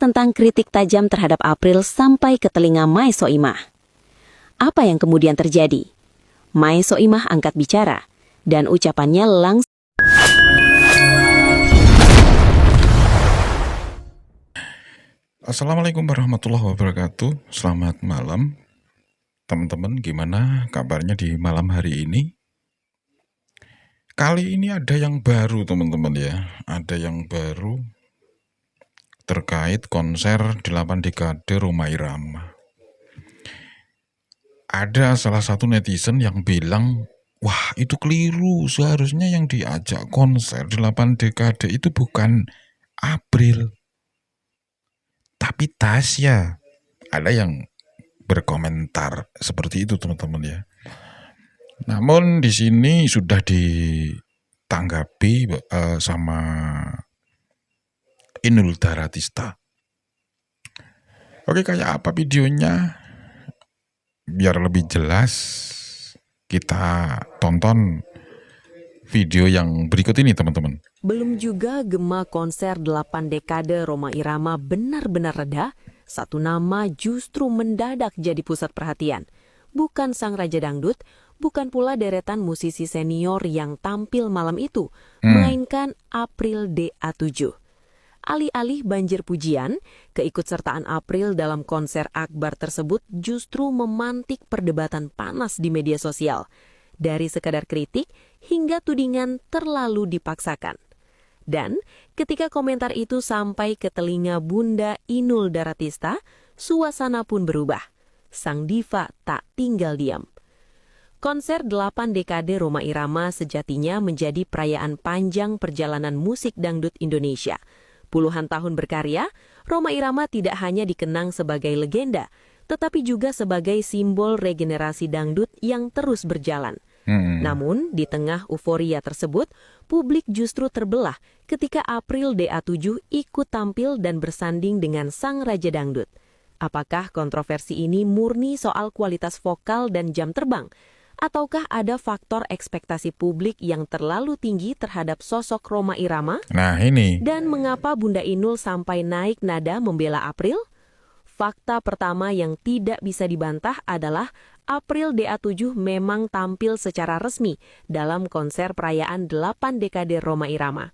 tentang kritik tajam terhadap April sampai ke telinga Mai Soimah. Apa yang kemudian terjadi? Mai Soimah angkat bicara, dan ucapannya langsung. Assalamualaikum warahmatullahi wabarakatuh. Selamat malam, teman-teman. Gimana kabarnya di malam hari ini? Kali ini ada yang baru, teman-teman ya. Ada yang baru terkait konser 8 dekade Rhoma Irama. Ada salah satu netizen yang bilang, wah itu keliru, seharusnya yang diajak konser 8 dekade itu bukan April, tapi Tasya. Ada yang berkomentar seperti itu, teman-teman ya. Namun di sini sudah ditanggapi sama Inul Daratista. Oke, kayak apa videonya? Biar lebih jelas, kita tonton video yang berikut ini, teman-teman. Belum juga gema konser 8 dekade Rhoma Irama benar-benar reda, satu nama justru mendadak jadi pusat perhatian. Bukan sang Raja Dangdut, bukan pula deretan musisi senior yang tampil malam itu, melainkan April DA7. Alih-alih banjir pujian, keikutsertaan April dalam konser akbar tersebut justru memantik perdebatan panas di media sosial. Dari sekadar kritik hingga tudingan terlalu dipaksakan. Dan ketika komentar itu sampai ke telinga Bunda Inul Daratista, suasana pun berubah. Sang diva tak tinggal diam. Konser 8 dekade Rhoma Irama sejatinya menjadi perayaan panjang perjalanan musik dangdut Indonesia. Puluhan tahun berkarya, Rhoma Irama tidak hanya dikenang sebagai legenda, tetapi juga sebagai simbol regenerasi dangdut yang terus berjalan. Namun, di tengah euforia tersebut, publik justru terbelah ketika April DA7 ikut tampil dan bersanding dengan sang Raja Dangdut. Apakah kontroversi ini murni soal kualitas vokal dan jam terbang? Ataukah ada faktor ekspektasi publik yang terlalu tinggi terhadap sosok Rhoma Irama? Nah ini. Dan mengapa Bunda Inul sampai naik nada membela April? Fakta pertama yang tidak bisa dibantah adalah April DA7 memang tampil secara resmi dalam konser perayaan 8 dekade Rhoma Irama.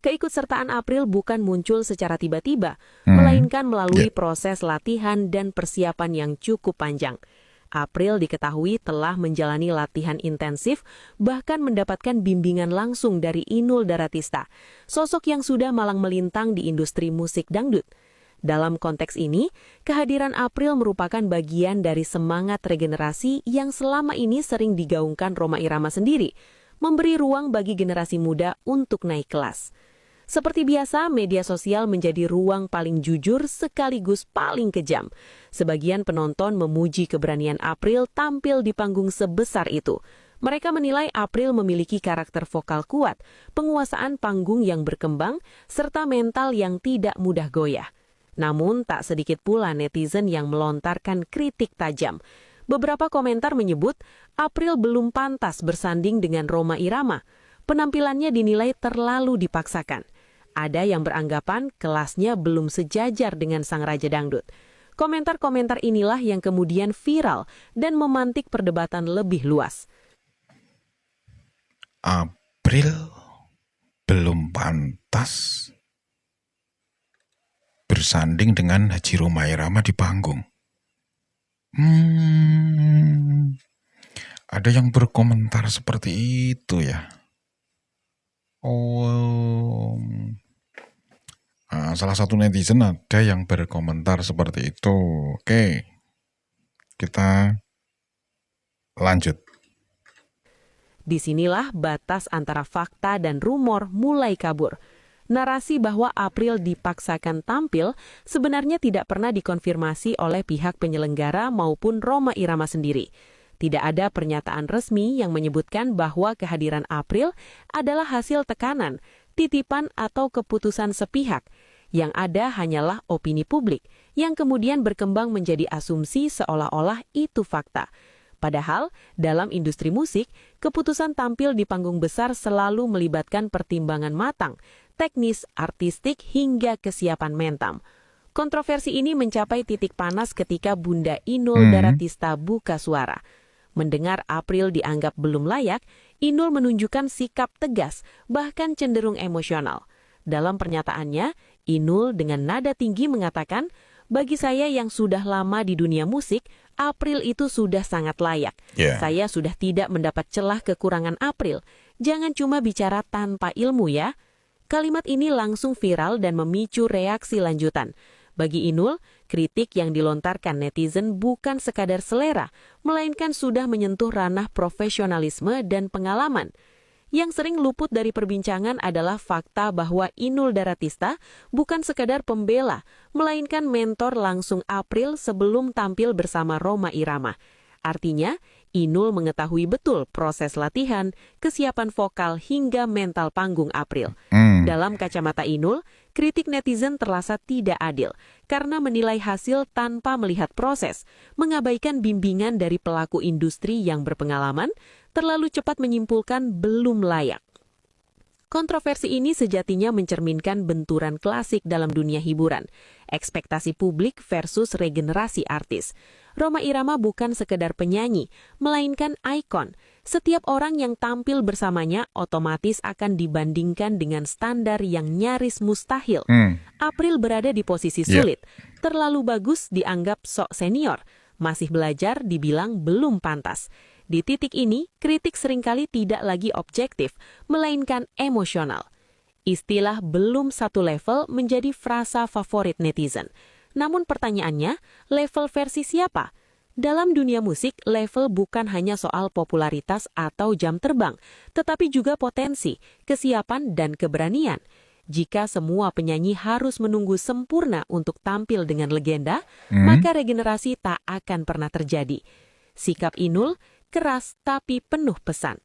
Keikutsertaan April bukan muncul secara tiba-tiba, melainkan melalui proses latihan dan persiapan yang cukup panjang. April diketahui telah menjalani latihan intensif, bahkan mendapatkan bimbingan langsung dari Inul Daratista, sosok yang sudah malang melintang di industri musik dangdut. Dalam konteks ini, kehadiran April merupakan bagian dari semangat regenerasi yang selama ini sering digaungkan Rhoma Irama sendiri, memberi ruang bagi generasi muda untuk naik kelas. Seperti biasa, media sosial menjadi ruang paling jujur sekaligus paling kejam. Sebagian penonton memuji keberanian April tampil di panggung sebesar itu. Mereka menilai April memiliki karakter vokal kuat, penguasaan panggung yang berkembang, serta mental yang tidak mudah goyah. Namun, tak sedikit pula netizen yang melontarkan kritik tajam. Beberapa komentar menyebut April belum pantas bersanding dengan Rhoma Irama. Penampilannya dinilai terlalu dipaksakan. Ada yang beranggapan kelasnya belum sejajar dengan sang Raja Dangdut. Komentar-komentar inilah yang kemudian viral dan memantik perdebatan lebih luas. April belum pantas bersanding dengan Haji Rhoma Irama di panggung. Ada yang berkomentar seperti itu ya. Salah satu netizen ada yang berkomentar seperti itu. Oke, kita lanjut. Disinilah batas antara fakta dan rumor mulai kabur. Narasi bahwa April dipaksakan tampil sebenarnya tidak pernah dikonfirmasi oleh pihak penyelenggara maupun Rhoma Irama sendiri. Tidak ada pernyataan resmi yang menyebutkan bahwa kehadiran April adalah hasil tekanan, titipan atau keputusan sepihak. Yang ada hanyalah opini publik yang kemudian berkembang menjadi asumsi seolah-olah itu fakta. Padahal, dalam industri musik, keputusan tampil di panggung besar selalu melibatkan pertimbangan matang, teknis, artistik, hingga kesiapan mental. Kontroversi ini mencapai titik panas ketika Bunda Inul Daratista buka suara. Mendengar April dianggap belum layak, Inul menunjukkan sikap tegas, bahkan cenderung emosional. Dalam pernyataannya, Inul dengan nada tinggi mengatakan, "Bagi saya yang sudah lama di dunia musik, April itu sudah sangat layak. Saya sudah tidak mendapat celah kekurangan April. Jangan cuma bicara tanpa ilmu ya." Kalimat ini langsung viral dan memicu reaksi lanjutan. Bagi Inul, kritik yang dilontarkan netizen bukan sekadar selera, melainkan sudah menyentuh ranah profesionalisme dan pengalaman. Yang sering luput dari perbincangan adalah fakta bahwa Inul Daratista bukan sekadar pembela, melainkan mentor langsung April sebelum tampil bersama Rhoma Irama. Artinya, Inul mengetahui betul proses latihan, kesiapan vokal hingga mental panggung April. Dalam kacamata Inul, kritik netizen terasa tidak adil karena menilai hasil tanpa melihat proses, mengabaikan bimbingan dari pelaku industri yang berpengalaman, terlalu cepat menyimpulkan belum layak. Kontroversi ini sejatinya mencerminkan benturan klasik dalam dunia hiburan, ekspektasi publik versus regenerasi artis. Rhoma Irama bukan sekedar penyanyi, melainkan ikon. Setiap orang yang tampil bersamanya otomatis akan dibandingkan dengan standar yang nyaris mustahil. April berada di posisi sulit, terlalu bagus dianggap sok senior, masih belajar dibilang belum pantas. Di titik ini, kritik seringkali tidak lagi objektif, melainkan emosional. Istilah belum satu level menjadi frasa favorit netizen. Namun pertanyaannya, level versi siapa? Dalam dunia musik, level bukan hanya soal popularitas atau jam terbang, tetapi juga potensi, kesiapan, dan keberanian. Jika semua penyanyi harus menunggu sempurna untuk tampil dengan legenda, maka regenerasi tak akan pernah terjadi. Sikap Inul keras tapi penuh pesan.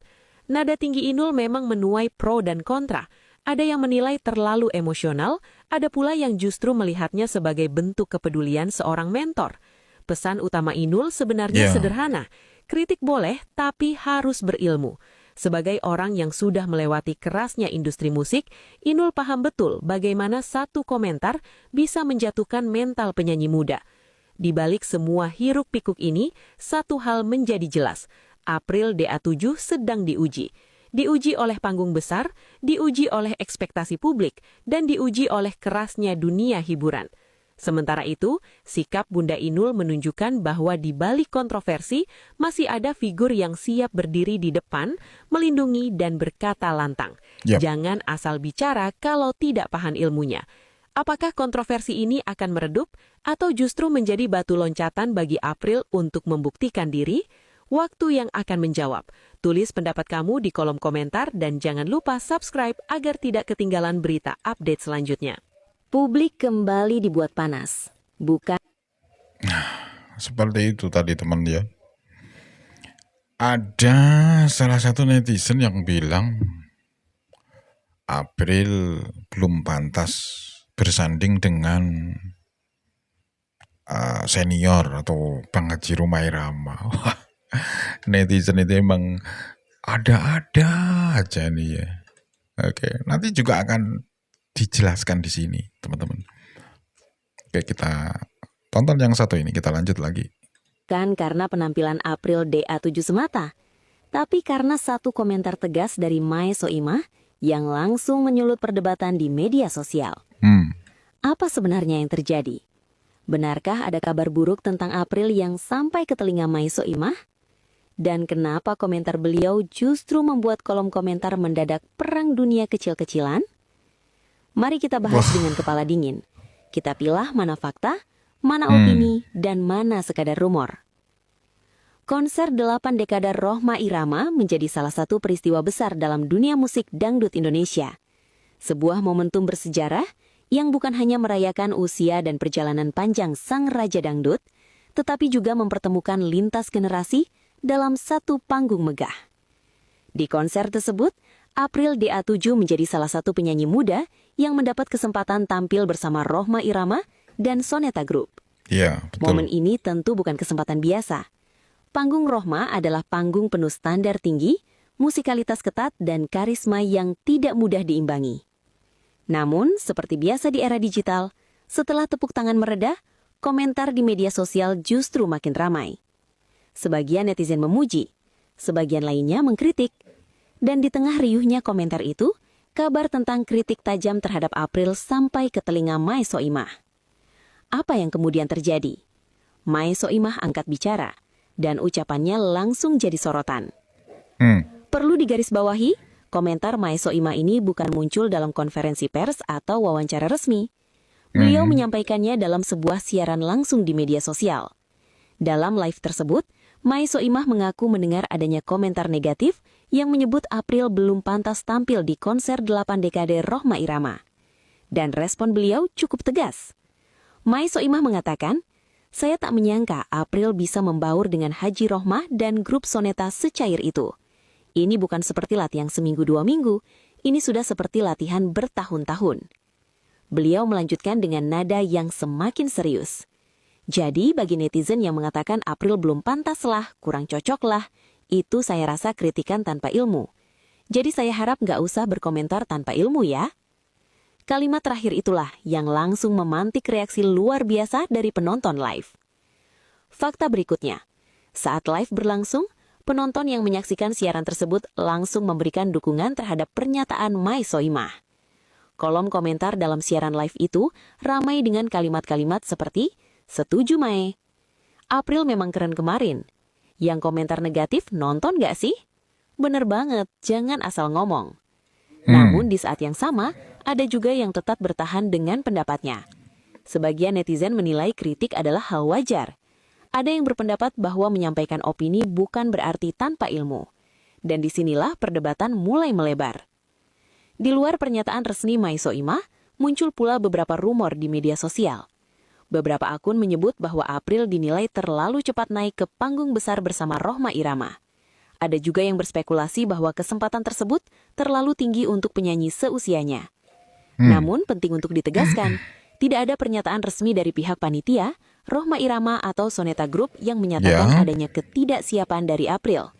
Nada tinggi Inul memang menuai pro dan kontra. Ada yang menilai terlalu emosional, ada pula yang justru melihatnya sebagai bentuk kepedulian seorang mentor. Pesan utama Inul sebenarnya sederhana. Kritik boleh, tapi harus berilmu. Sebagai orang yang sudah melewati kerasnya industri musik, Inul paham betul bagaimana satu komentar bisa menjatuhkan mental penyanyi muda. Di balik semua hiruk-pikuk ini, satu hal menjadi jelas. April DA7 sedang diuji. Diuji oleh panggung besar, diuji oleh ekspektasi publik, dan diuji oleh kerasnya dunia hiburan. Sementara itu, sikap Bunda Inul menunjukkan bahwa di balik kontroversi masih ada figur yang siap berdiri di depan, melindungi dan berkata lantang. Jangan asal bicara kalau tidak paham ilmunya. Apakah kontroversi ini akan meredup atau justru menjadi batu loncatan bagi April untuk membuktikan diri? Waktu yang akan menjawab. Tulis pendapat kamu di kolom komentar dan jangan lupa subscribe agar tidak ketinggalan berita update selanjutnya. Publik kembali dibuat panas. Bukan Seperti itu tadi teman ya. Ada salah satu netizen yang bilang April belum pantas bersanding dengan senior atau Bang Haji Rhoma Irama. Netizen itu emang ada-ada aja nih ya. Oke, nanti juga akan dijelaskan di sini, teman-teman. Oke, kita tonton yang satu ini, kita lanjut lagi. Bukan karena penampilan April DA7 semata, tapi karena satu komentar tegas dari Mae Soimah yang langsung menyulut perdebatan di media sosial. Apa sebenarnya yang terjadi? Benarkah ada kabar buruk tentang April yang sampai ke telinga Mae Soimah? Dan kenapa komentar beliau justru membuat kolom komentar mendadak perang dunia kecil-kecilan? Mari kita bahas dengan kepala dingin. Kita pilah mana fakta, mana opini, dan mana sekadar rumor. Konser 8 dekade Rhoma Irama menjadi salah satu peristiwa besar dalam dunia musik dangdut Indonesia. Sebuah momentum bersejarah yang bukan hanya merayakan usia dan perjalanan panjang sang Raja Dangdut, tetapi juga mempertemukan lintas generasi dalam satu panggung megah. Di konser tersebut, April DA7 menjadi salah satu penyanyi muda yang mendapat kesempatan tampil bersama Rhoma Irama dan Soneta Group. Iya, betul. Momen ini tentu bukan kesempatan biasa. Panggung Rhoma adalah panggung penuh standar tinggi, musikalitas ketat, dan karisma yang tidak mudah diimbangi. Namun, seperti biasa di era digital, Setelah tepuk tangan mereda, komentar di media sosial justru makin ramai. Sebagian netizen memuji, sebagian lainnya mengkritik. Dan di tengah riuhnya komentar itu, kabar tentang kritik tajam terhadap April sampai ke telinga Mai Soimah. Apa yang kemudian terjadi? Mai Soimah angkat bicara, dan ucapannya langsung jadi sorotan. Perlu digarisbawahi, komentar Mai Soimah ini bukan muncul dalam konferensi pers atau wawancara resmi. Beliau menyampaikannya dalam sebuah siaran langsung di media sosial. Dalam live tersebut, Mai Soimah mengaku mendengar adanya komentar negatif yang menyebut April belum pantas tampil di konser 8 dekade Rhoma Irama. Dan respon beliau cukup tegas. Mai Soimah mengatakan, "Saya tak menyangka April bisa membaur dengan Haji Rohmah dan grup Soneta secair itu. Ini bukan seperti latihan seminggu 2 minggu, ini sudah seperti latihan bertahun-tahun." Beliau melanjutkan dengan nada yang semakin serius. Jadi bagi netizen yang mengatakan April belum pantas lah, kurang cocok lah, itu saya rasa kritikan tanpa ilmu. Jadi saya harap nggak usah berkomentar tanpa ilmu ya. Kalimat terakhir itulah yang langsung memantik reaksi luar biasa dari penonton live. Fakta berikutnya, saat live berlangsung, penonton yang menyaksikan siaran tersebut langsung memberikan dukungan terhadap pernyataan Mai Soimah. Kolom komentar dalam siaran live itu ramai dengan kalimat-kalimat seperti, "Setuju Mai. April memang keren kemarin. Yang komentar negatif nonton gak sih? Bener banget, jangan asal ngomong." Namun di saat yang sama, ada juga yang tetap bertahan dengan pendapatnya. Sebagian netizen menilai kritik adalah hal wajar. Ada yang berpendapat bahwa menyampaikan opini bukan berarti tanpa ilmu. Dan disinilah perdebatan mulai melebar. Di luar pernyataan resmi Mai Soimah, muncul pula beberapa rumor di media sosial. Beberapa akun menyebut bahwa April dinilai terlalu cepat naik ke panggung besar bersama Rhoma Irama. Ada juga yang berspekulasi bahwa kesempatan tersebut terlalu tinggi untuk penyanyi seusianya. Namun penting untuk ditegaskan, tidak ada pernyataan resmi dari pihak panitia, Rhoma Irama atau Soneta Group yang menyatakan adanya ketidaksiapan dari April.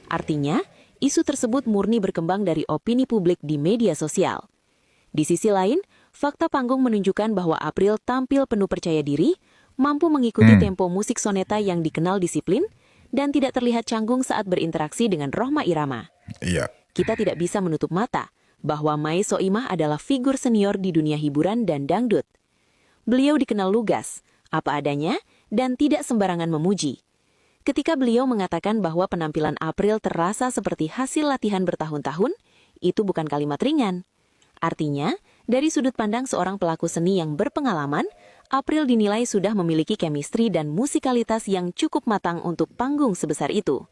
Artinya, isu tersebut murni berkembang dari opini publik di media sosial. Di sisi lain, fakta panggung menunjukkan bahwa April tampil penuh percaya diri, mampu mengikuti tempo musik Soneta yang dikenal disiplin, dan tidak terlihat canggung saat berinteraksi dengan Rhoma Irama. Iya. Kita tidak bisa menutup mata bahwa Mai Soimah adalah figur senior di dunia hiburan dan dangdut. Beliau dikenal lugas, apa adanya, dan tidak sembarangan memuji. Ketika beliau mengatakan bahwa penampilan April terasa seperti hasil latihan bertahun-tahun, itu bukan kalimat ringan. Artinya, dari sudut pandang seorang pelaku seni yang berpengalaman, April dinilai sudah memiliki chemistry dan musikalitas yang cukup matang untuk panggung sebesar itu.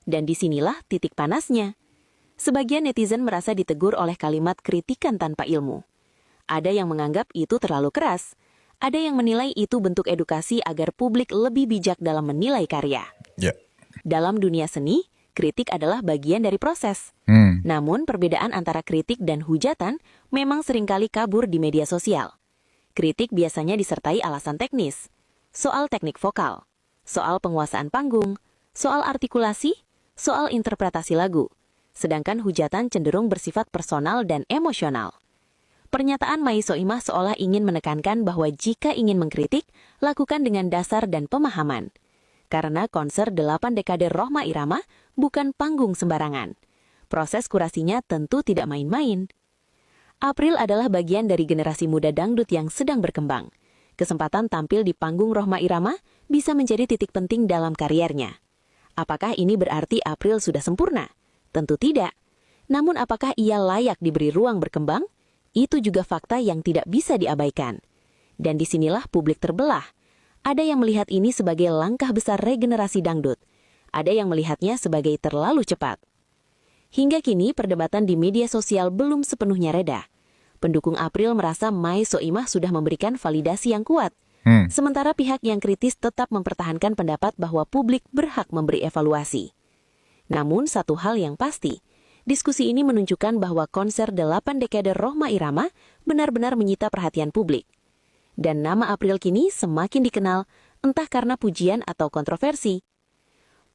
Dan disinilah titik panasnya. Sebagian netizen merasa ditegur oleh kalimat kritikan tanpa ilmu. Ada yang menganggap itu terlalu keras. Ada yang menilai itu bentuk edukasi agar publik lebih bijak dalam menilai karya. Ya. Dalam dunia seni, kritik adalah bagian dari proses. Namun, perbedaan antara kritik dan hujatan memang seringkali kabur di media sosial. Kritik biasanya disertai alasan teknis, soal teknik vokal, soal penguasaan panggung, soal artikulasi, soal interpretasi lagu. Sedangkan hujatan cenderung bersifat personal dan emosional. Pernyataan Mai Soimah seolah ingin menekankan bahwa jika ingin mengkritik, lakukan dengan dasar dan pemahaman. Karena konser 8 dekade Rhoma Irama bukan panggung sembarangan. Proses kurasinya tentu tidak main-main. April adalah bagian dari generasi muda dangdut yang sedang berkembang. Kesempatan tampil di panggung Rhoma Irama bisa menjadi titik penting dalam kariernya. Apakah ini berarti April sudah sempurna? Tentu tidak. Namun apakah ia layak diberi ruang berkembang? Itu juga fakta yang tidak bisa diabaikan. Dan disinilah publik terbelah. Ada yang melihat ini sebagai langkah besar regenerasi dangdut. Ada yang melihatnya sebagai terlalu cepat. Hingga kini perdebatan di media sosial belum sepenuhnya reda. Pendukung April merasa Mai Soimah sudah memberikan validasi yang kuat. Sementara pihak yang kritis tetap mempertahankan pendapat bahwa publik berhak memberi evaluasi. Namun satu hal yang pasti, diskusi ini menunjukkan bahwa konser 8 dekade Rhoma Irama benar-benar menyita perhatian publik. Dan nama April kini semakin dikenal, entah karena pujian atau kontroversi.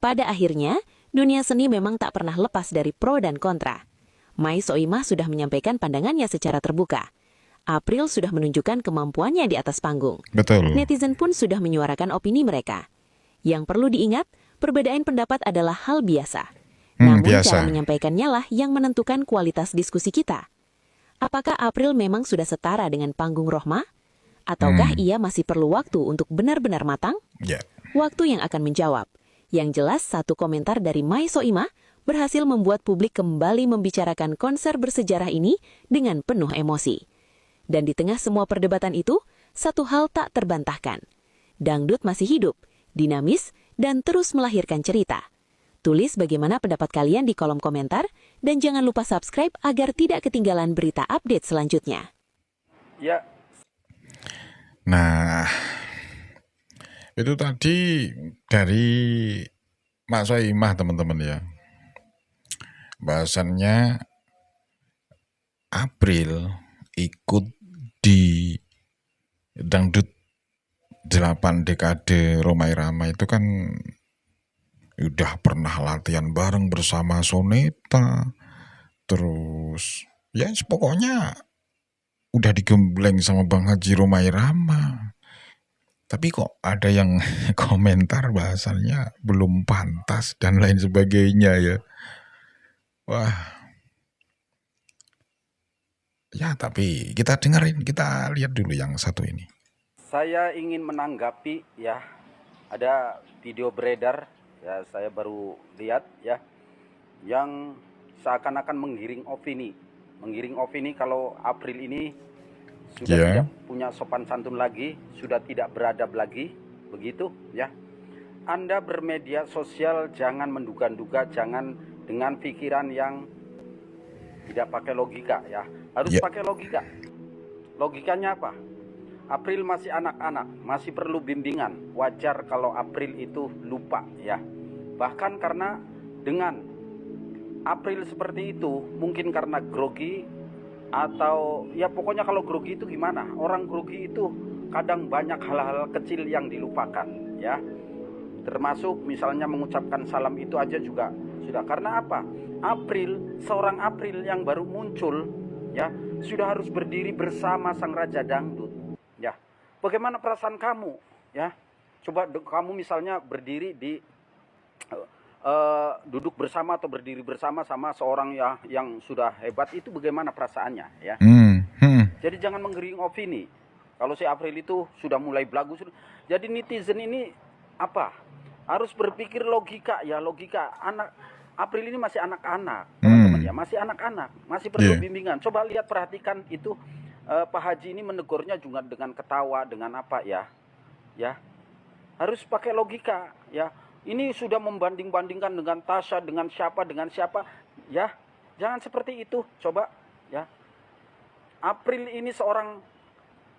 Pada akhirnya, dunia seni memang tak pernah lepas dari pro dan kontra. Mai Soimah sudah menyampaikan pandangannya secara terbuka. April sudah menunjukkan kemampuannya di atas panggung. Betul. Netizen pun sudah menyuarakan opini mereka. Yang perlu diingat, perbedaan pendapat adalah hal biasa. Namun cara Biasa. menyampaikannya lah yang menentukan kualitas diskusi kita. Apakah April memang sudah setara dengan panggung Rohma? Ataukah ia masih perlu waktu untuk benar-benar matang? Ya. Waktu yang akan menjawab. Yang jelas, satu komentar dari Mai Soimah berhasil membuat publik kembali membicarakan konser bersejarah ini dengan penuh emosi. Dan di tengah semua perdebatan itu, satu hal tak terbantahkan. Dangdut masih hidup, dinamis, dan terus melahirkan cerita. Tulis bagaimana pendapat kalian di kolom komentar, dan jangan lupa subscribe agar tidak ketinggalan berita update selanjutnya. Ya, Nah, itu tadi dari Mak Soimah teman-teman ya. Bahasannya April ikut di Dangdut 8 dekade Rhoma Irama itu kan udah pernah latihan bareng bersama Soneta. Terus ya pokoknya udah digembleng sama Bang Haji Rhoma Irama. Tapi kok ada yang komentar bahasannya belum pantas dan lain sebagainya ya. Wah. Ya tapi kita dengerin, kita lihat dulu yang satu ini. saya ingin menanggapi ya, ada video beredar ya, saya baru lihat ya, yang seakan-akan menggiring opini kalau April ini sudah Ya. tidak punya sopan santun lagi, sudah tidak beradab lagi, begitu ya. Anda bermedia sosial jangan menduga-duga, jangan dengan pikiran yang tidak pakai logika ya, harus Ya. pakai logika. Logikanya apa? April masih anak-anak, masih perlu bimbingan. Wajar kalau April itu lupa ya. Bahkan karena dengan April seperti itu, mungkin karena grogi atau ya pokoknya kalau grogi itu gimana? Orang grogi itu kadang banyak hal-hal kecil yang dilupakan ya. Termasuk misalnya mengucapkan salam itu aja juga sudah. Karena apa? April, seorang April yang baru muncul ya, sudah harus berdiri bersama sang raja dangdut. Ya, bagaimana perasaan kamu? Ya, coba kamu misalnya berdiri di duduk bersama atau berdiri bersama sama seorang yang sudah hebat, itu bagaimana perasaannya? Ya, jadi jangan menggiring opini. Kalau si April itu sudah mulai belagu, jadi netizen ini apa? Harus berpikir logika ya, logika. Anak April ini masih anak-anak, teman-teman ya, masih anak-anak, masih perlu bimbingan. Coba lihat, perhatikan itu. Pak Haji ini menegurnya juga dengan ketawa, dengan apa ya, ya harus pakai logika ya. Ini sudah membanding-bandingkan dengan Tasya, dengan siapa ya, jangan seperti itu. Coba ya, April ini seorang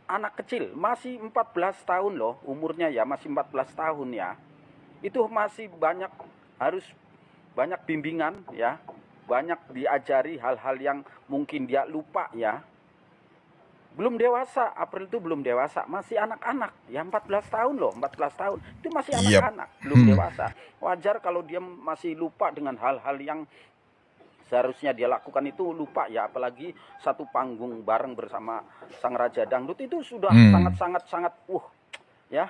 anak kecil, masih 14 tahun loh umurnya ya, masih 14 tahun ya, itu masih harus banyak bimbingan ya, banyak diajari hal-hal yang mungkin dia lupa ya. Belum dewasa, April itu belum dewasa, masih anak-anak ya, 14 tahun loh, 14 tahun itu masih anak-anak, belum dewasa. Wajar kalau dia masih lupa dengan hal-hal yang seharusnya dia lakukan itu, lupa ya. Apalagi satu panggung bareng bersama sang raja dangdut, itu sudah sangat ya,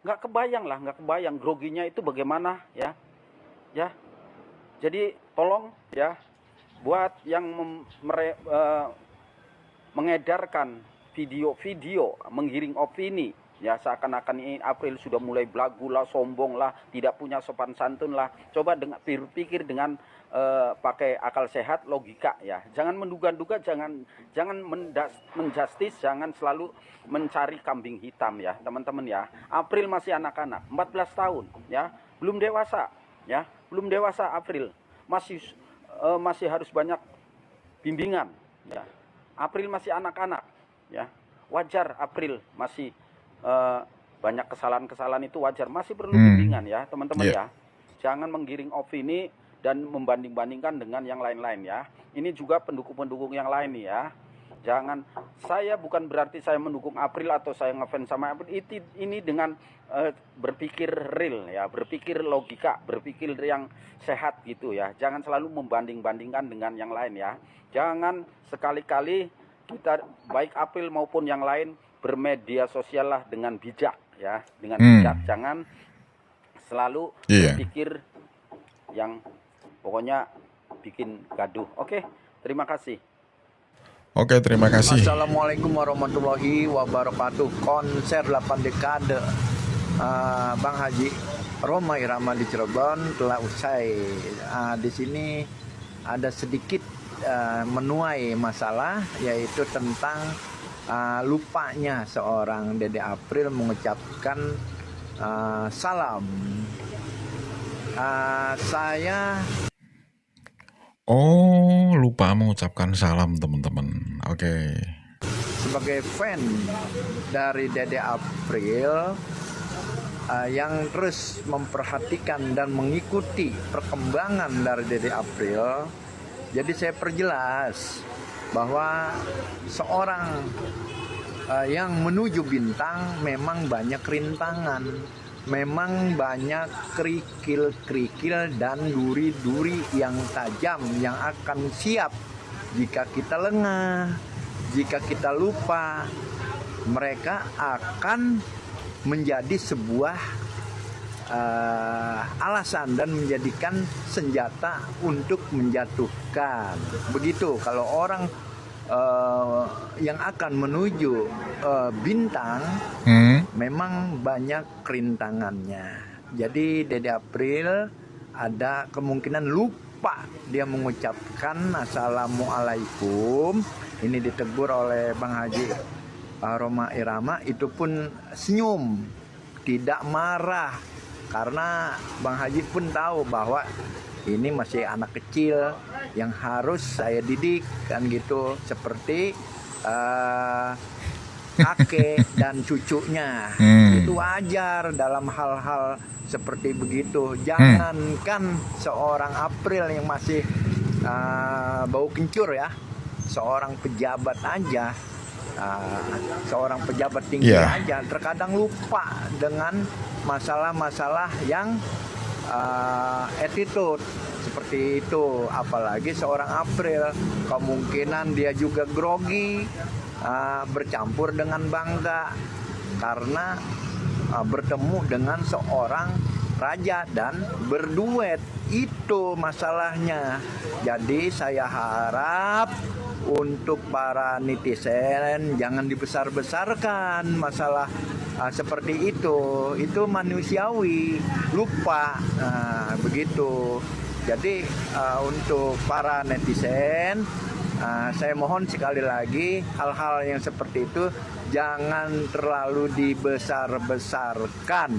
nggak kebayang groginya itu bagaimana ya. Jadi tolong ya, buat yang mengedarkan video-video menggiring opini ya, seakan-akan ini April sudah mulai belagu lah, sombong lah, tidak punya sopan santun lah. Coba berpikir dengan pakai akal sehat, logika ya. Jangan menduga-duga, jangan menjustis, jangan selalu mencari kambing hitam ya, teman-teman ya. April masih anak-anak, 14 tahun ya, belum dewasa ya, belum dewasa April. Masih harus banyak bimbingan ya. April masih anak-anak ya, wajar April masih banyak kesalahan-kesalahan, itu wajar, masih perlu bimbingan ya, teman-teman ya. Jangan menggiring opini dan membanding-bandingkan dengan yang lain-lain ya. Ini juga pendukung-pendukung yang lain nih ya. Jangan, saya bukan berarti saya mendukung April atau saya ngefans sama April. Ini dengan berpikir real ya, berpikir logika, berpikir yang sehat gitu ya. Jangan selalu membanding-bandingkan dengan yang lain ya. Jangan sekali-kali kita baik April maupun yang lain bermedia sosial lah dengan bijak ya, dengan bijak, jangan selalu berpikir yang pokoknya bikin gaduh. Oke, terima kasih. Oke, terima kasih. Assalamualaikum warahmatullahi wabarakatuh. Konser 8 dekade Bang Haji Rhoma Irama di Cirebon telah usai. Di sini ada sedikit menuai masalah, yaitu tentang lupanya seorang Dede April mengucapkan salam. Saya lupa mengucapkan salam, teman-teman. Oke. Sebagai fan dari Dede April yang terus memperhatikan dan mengikuti perkembangan dari Dede April, jadi saya perjelas bahwa seorang yang menuju bintang memang banyak rintangan, memang banyak kerikil-kerikil dan duri-duri yang tajam yang akan siap jika kita lengah, jika kita lupa. Mereka akan menjadi sebuah alasan dan menjadikan senjata untuk menjatuhkan. Begitu kalau orang yang akan menuju bintang memang banyak rintangannya. Jadi Dede April ada kemungkinan lupa dia mengucapkan assalamualaikum. Ini ditegur oleh Bang Haji Rhoma Irama, itu pun senyum, tidak marah, karena Bang Haji pun tahu bahwa ini masih anak kecil yang harus saya didik, kan gitu, seperti kakek dan cucunya. Itu wajar dalam hal-hal seperti begitu. Jangankan seorang April yang masih bau kencur ya, seorang pejabat aja, seorang pejabat tinggi aja terkadang lupa dengan masalah-masalah yang attitude seperti itu. Apalagi seorang April, kemungkinan dia juga grogi, bercampur dengan bangga karena bertemu dengan seorang raja dan berduet. Itu masalahnya. Jadi saya harap untuk para netizen jangan dibesar-besarkan masalah seperti itu manusiawi, lupa, begitu. Jadi untuk para netizen, saya mohon sekali lagi hal-hal yang seperti itu jangan terlalu dibesar-besarkan.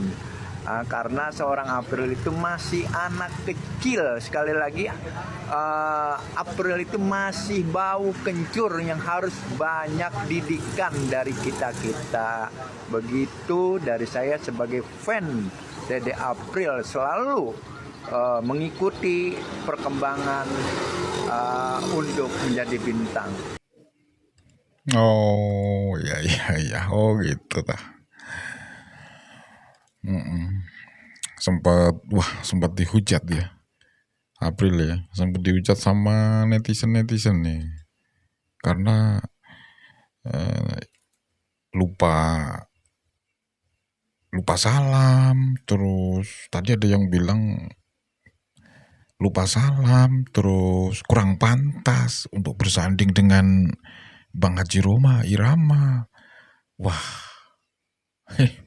Karena seorang April itu masih anak kecil. Sekali lagi, April itu masih bau kencur yang harus banyak didikan dari kita-kita. Begitu dari saya sebagai fan Dede April, selalu mengikuti perkembangan untuk menjadi bintang. Oh ya, oh gitu tah. Sempat dihujat ya April ya, sempat dihujat sama netizen nih karena lupa salam. Terus tadi ada yang bilang lupa salam, terus kurang pantas untuk bersanding dengan Bang Haji Rhoma Irama. Wah,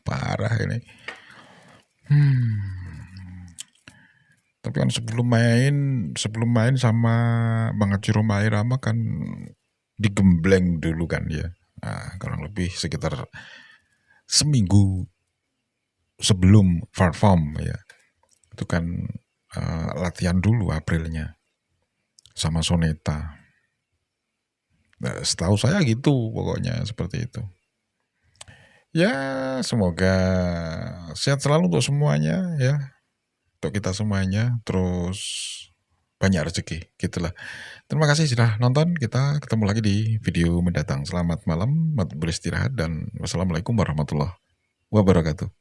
parah ini. Tapi kan sebelum main sama Bang Haji Rhoma Irama kan digembleng dulu kan ya. Nah, kurang lebih sekitar seminggu sebelum perform ya. Itu kan latihan dulu Aprilnya sama Soneta. Nah, setahu saya gitu pokoknya seperti itu. Ya, semoga sehat selalu untuk semuanya ya. Untuk kita semuanya, terus banyak rezeki, gitulah. Terima kasih sudah nonton, kita ketemu lagi di video mendatang. Selamat malam, beristirahat, dan wassalamualaikum warahmatullahi wabarakatuh.